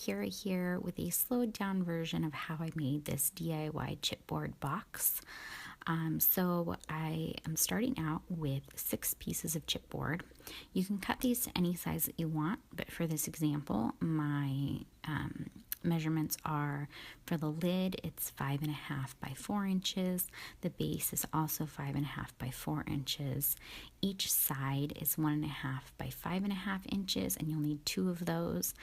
Adhere here with a slowed down version of how I made this DIY chipboard box. So I am starting out with 6 pieces of chipboard. You can cut these to any size that you want, but for this example, my measurements are for the lid, it's 5.5 by 4 inches. The base is also 5.5 by 4 inches. Each side is 1.5 by 5.5 inches, and you'll need 2 of those.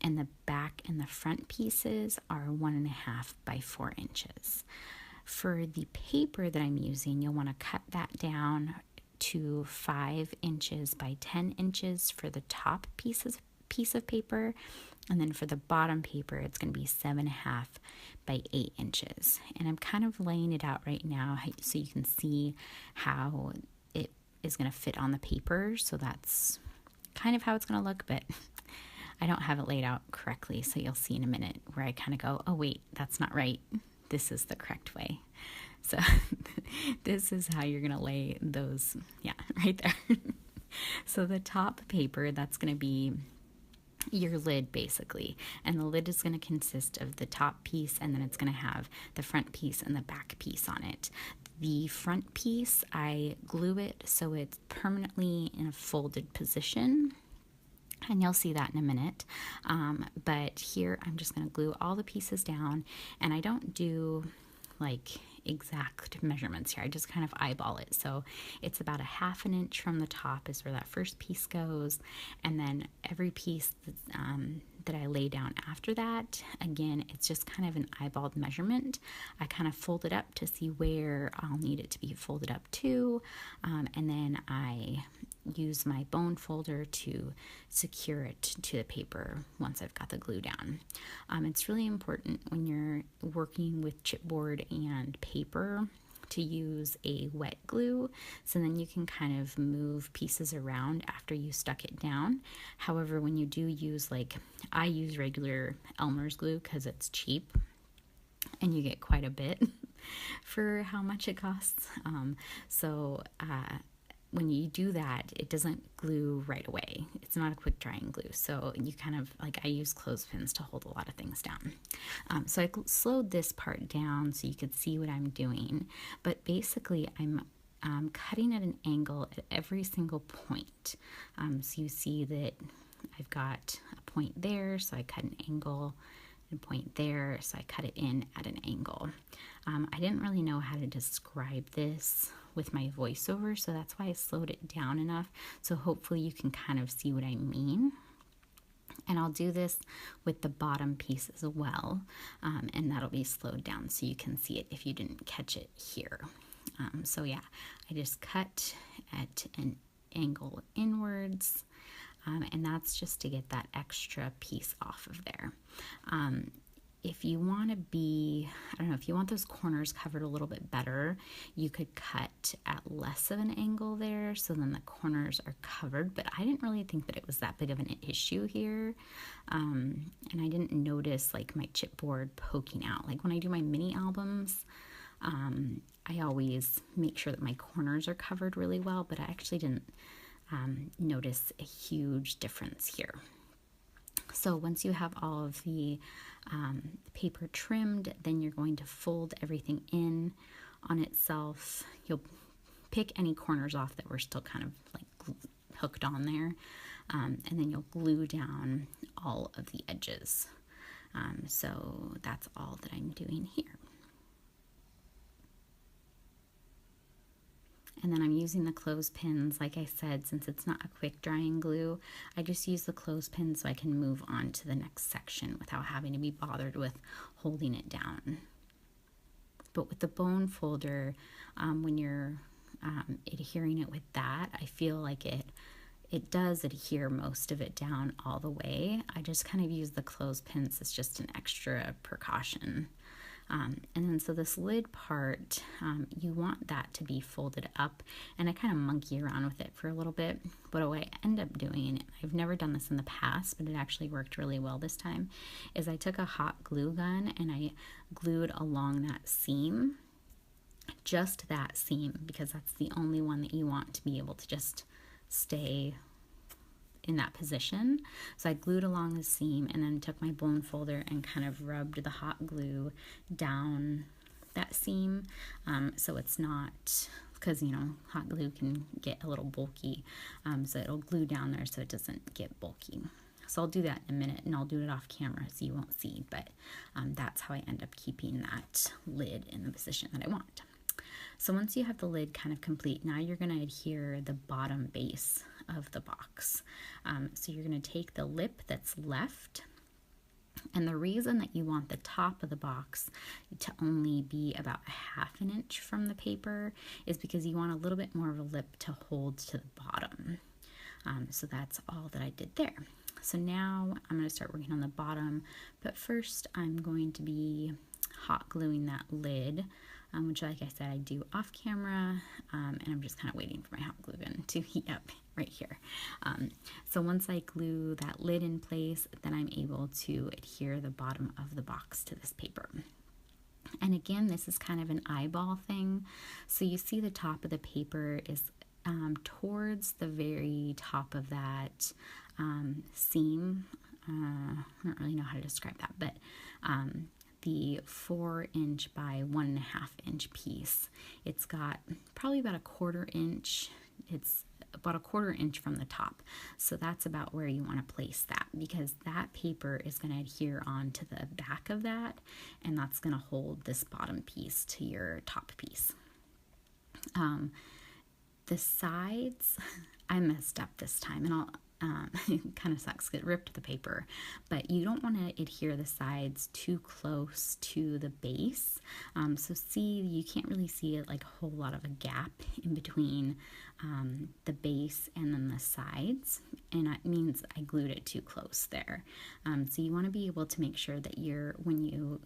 And the back and the front pieces are 1.5 by 4 inches. For the paper that I'm using, you'll want to cut that down to 5 inches by 10 inches for the top piece of paper, and then for the bottom paper it's going to be 7.5 by 8 inches. And I'm kind of laying it out right now so you can see how it is going to fit on the paper. So that's kind of how it's going to look, but I don't have it laid out correctly, so you'll see in a minute where I kind of go, oh wait, that's not right. This is the correct way. So this is how you're going to lay those, right there. So the top paper, that's going to be your lid basically, and the lid is going to consist of the top piece, and then it's going to have the front piece and the back piece on it. The front piece, I glue it so it's permanently in a folded position, and you'll see that in a minute. But here I'm just going to glue all the pieces down, and I don't do like exact measurements here. I just kind of eyeball it. So it's about 1/2 inch from the top is where that first piece goes, and then every piece that I lay down after that, again, it's just kind of an eyeballed measurement. I kind of fold it up to see where I'll need it to be folded up to, and then I use my bone folder to secure it to the paper once I've got the glue down. It's really important when you're working with chipboard and paper to use a wet glue, so then you can kind of move pieces around after you stuck it down. However, when you do use, I use regular Elmer's glue because it's cheap and you get quite a bit for how much it costs. When you do that, it doesn't glue right away. It's not a quick drying glue. So you kind of, I use clothespins to hold a lot of things down. So I slowed this part down so you could see what I'm doing. But basically, I'm cutting at an angle at every single point. So you see that I've got a point there, so I cut an angle, and a point there, so I cut it in at an angle. I didn't really know how to describe this with my voiceover, so that's why I slowed it down enough, so hopefully you can kind of see what I mean. And I'll do this with the bottom piece as well, and that'll be slowed down so you can see it if you didn't catch it here. I just cut at an angle inwards, and that's just to get that extra piece off of there. If you want if you want those corners covered a little bit better, you could cut at less of an angle there, so then the corners are covered, but I didn't really think that it was that big of an issue here. And I didn't notice my chipboard poking out. When I do my mini albums, I always make sure that my corners are covered really well, but I actually didn't notice a huge difference here. So once you have all of the paper trimmed, then you're going to fold everything in on itself. You'll pick any corners off that were still kind of hooked on there, and then you'll glue down all of the edges. So that's all that I'm doing here. And then I'm using the clothespins. Like I said, since it's not a quick drying glue, I just use the clothespins so I can move on to the next section without having to be bothered with holding it down. But with the bone folder, when you're adhering it with that, I feel like it does adhere most of it down all the way. I just kind of use the clothespins as just an extra precaution. And then so this lid part, you want that to be folded up, and I kind of monkey around with it for a little bit. But what I end up doing, I've never done this in the past, but it actually worked really well this time, is I took a hot glue gun and I glued along that seam, just that seam, because that's the only one that you want to be able to just stay in that position. So I glued along the seam and then took my bone folder and kind of rubbed the hot glue down that seam, so it's not, because you know hot glue can get a little bulky, so it'll glue down there so it doesn't get bulky. So I'll do that in a minute, and I'll do it off camera so you won't see, but that's how I end up keeping that lid in the position that I want. So once you have the lid kind of complete, now you're going to adhere the bottom base of the box. So you're going to take the lip that's left, and the reason that you want the top of the box to only be about 1/2 inch from the paper is because you want a little bit more of a lip to hold to the bottom. So that's all that I did there. So now I'm going to start working on the bottom, but first I'm going to be hot gluing that lid, which, like I said, I do off camera, and I'm just kind of waiting for my hot glue gun to heat up right here. So once I glue that lid in place, then I'm able to adhere the bottom of the box to this paper. And again, this is kind of an eyeball thing. So you see the top of the paper is towards the very top of that seam. I don't really know how to describe that, but the 4 inch by 1.5 inch piece, it's got probably about 1/4 inch. It's about 1/4 inch from the top. So that's about where you want to place that, because that paper is going to adhere on to the back of that, and that's going to hold this bottom piece to your top piece. The sides, I messed up this time, and it kind of sucks, it ripped the paper, but you don't want to adhere the sides too close to the base. So see, you can't really see like a whole lot of a gap in between the base and then the sides, and that means I glued it too close there. So you want to be able to make sure that when you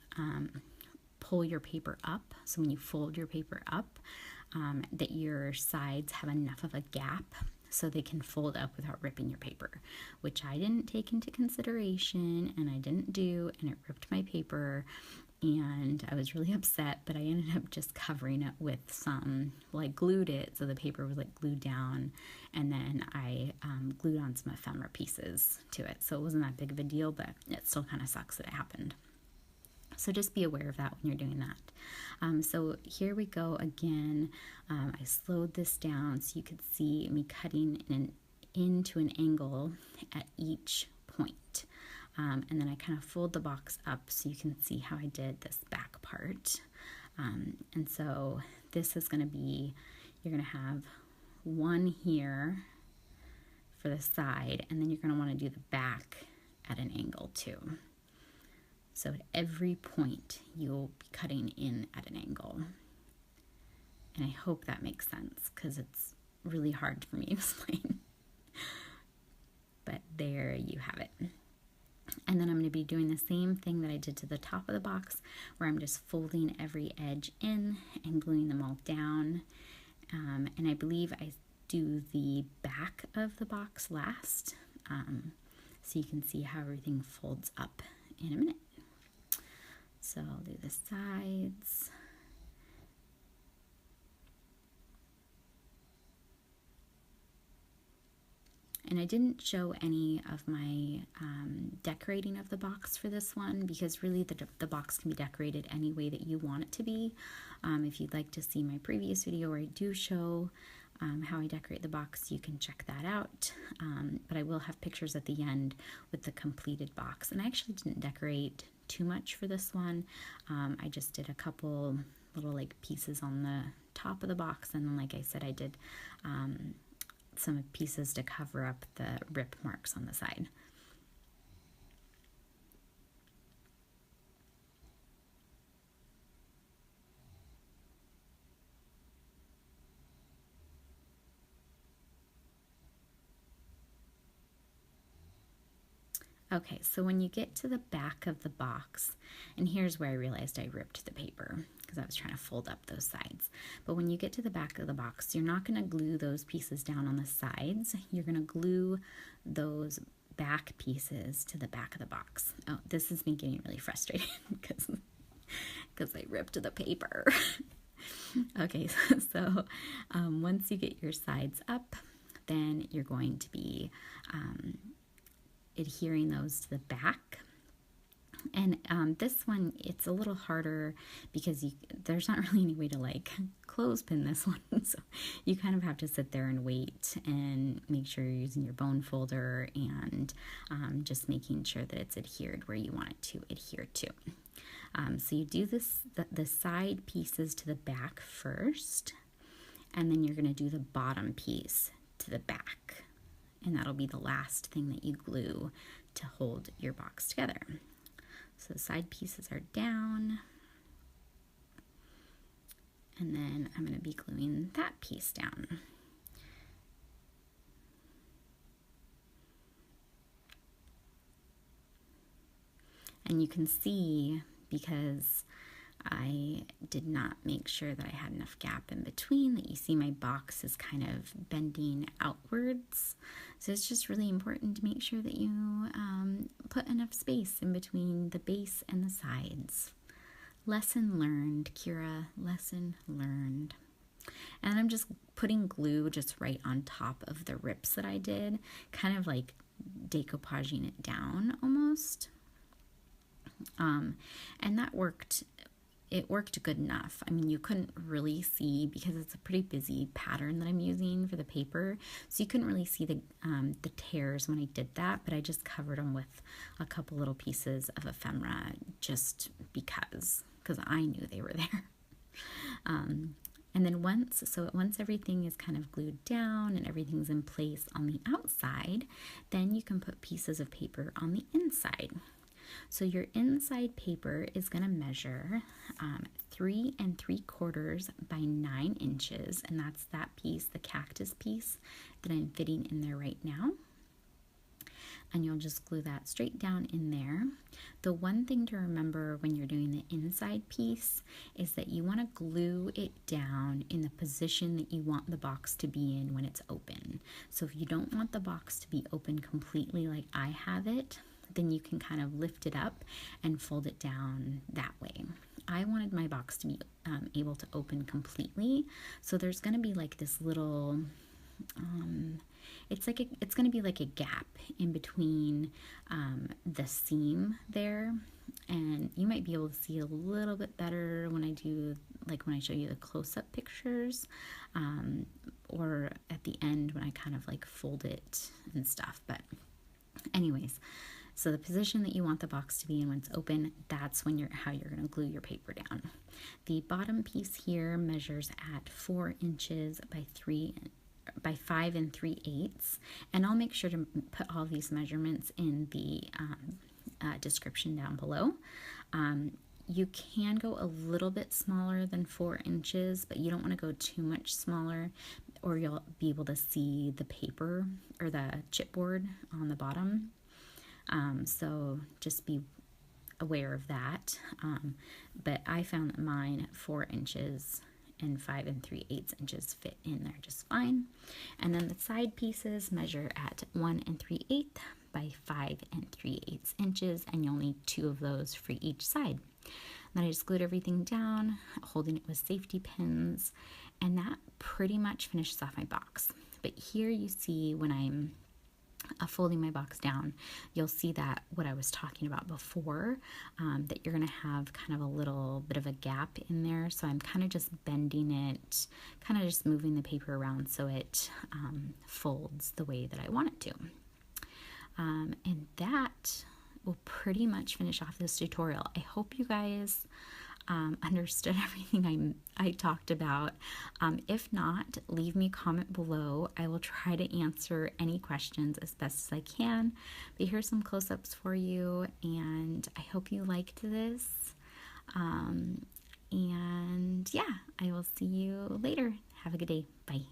pull your paper up, so when you fold your paper up, that your sides have enough of a gap so they can fold up without ripping your paper, which I didn't take into consideration, and I didn't do, and it ripped my paper, and I was really upset, but I ended up just covering it with some, well, I glued it so the paper was like glued down, and then I glued on some ephemera pieces to it, so it wasn't that big of a deal, but it still kind of sucks that it happened. So just be aware of that when you're doing that. So here we go again. I slowed this down so you could see me cutting into an angle at each point. And then I kind of fold the box up so you can see how I did this back part. And so this is going to be, you're going to have one here for the side, and then you're going to want to do the back at an angle too. So at every point, you'll be cutting in at an angle. And I hope that makes sense, because it's really hard for me to explain. But there you have it. And then I'm going to be doing the same thing that I did to the top of the box, where I'm just folding every edge in and gluing them all down. And I believe I do the back of the box last, so you can see how everything folds up in a minute. So I'll do the sides. And I didn't show any of my decorating of the box for this one, because really the box can be decorated any way that you want it to be. If you'd like to see my previous video where I do show how I decorate the box, you can check that out. But I will have pictures at the end with the completed box. And I actually didn't decorate too much for this one. I just did a couple little like pieces on the top of the box, and then like I said, I did some pieces to cover up the rip marks on the side. Okay, so when you get to the back of the box, and here's where I realized I ripped the paper because I was trying to fold up those sides. But when you get to the back of the box, you're not going to glue those pieces down on the sides. You're going to glue those back pieces to the back of the box. Oh, this is me getting really frustrated because I ripped the paper. Okay, so once you get your sides up, then you're going to be adhering those to the back. And this one, it's a little harder because there's not really any way to like clothespin this one. So you kind of have to sit there and wait and make sure you're using your bone folder and just making sure that it's adhered where you want it to adhere to. So you do the side pieces to the back first, and then you're going to do the bottom piece to the back. And that'll be the last thing that you glue to hold your box together. So the side pieces are down, and then I'm going to be gluing that piece down. And you can see, because I did not make sure that I had enough gap in between, that you see my box is kind of bending outwards. So it's just really important to make sure that you put enough space in between the base and the sides. Lesson learned, Kira, lesson learned. And I'm just putting glue just right on top of the rips that I did, kind of like decoupaging it down almost. And that worked. It worked good enough. I mean, you couldn't really see, because it's a pretty busy pattern that I'm using for the paper, so you couldn't really see the tears when I did that, but I just covered them with a couple little pieces of ephemera just because I knew they were there. And then once everything is kind of glued down and everything's in place on the outside, then you can put pieces of paper on the inside. So your inside paper is going to measure 3 3/4 by 9 inches, and that's that piece, the cactus piece that I'm fitting in there right now. And you'll just glue that straight down in there. The one thing to remember when you're doing the inside piece is that you want to glue it down in the position that you want the box to be in when it's open. So if you don't want the box to be open completely like I have it, then you can kind of lift it up and fold it down that way. I wanted my box to be able to open completely, so there's going to be like this little it's going to be like a gap in between the seam there, and you might be able to see a little bit better when I show you the close-up pictures, or at the end when I kind of like fold it and stuff. But anyways, so the position that you want the box to be in when it's open, that's how you're going to glue your paper down. The bottom piece here measures at 4 inches by 5 3/8, and I'll make sure to put all these measurements in the description down below. You can go a little bit smaller than 4 inches, but you don't want to go too much smaller, or you'll be able to see the paper or the chipboard on the bottom. So just be aware of that. But I found that mine 4 inches and 5 3/8 inches fit in there just fine. And then the side pieces measure at 1 3/8 by 5 3/8 inches, and you'll need 2 of those for each side. Then I just glued everything down, holding it with safety pins, and that pretty much finishes off my box. But here you see when I'm folding my box down, you'll see that what I was talking about before, that you're going to have kind of a little bit of a gap in there. So I'm kind of just bending it, kind of just moving the paper around so it folds the way that I want it to. And that will pretty much finish off this tutorial. I hope you guys understood everything I talked about. If not, leave me a comment below. I will try to answer any questions as best as I can. But here's some close-ups for you, and I hope you liked this. And yeah, I will see you later. Have a good day. Bye.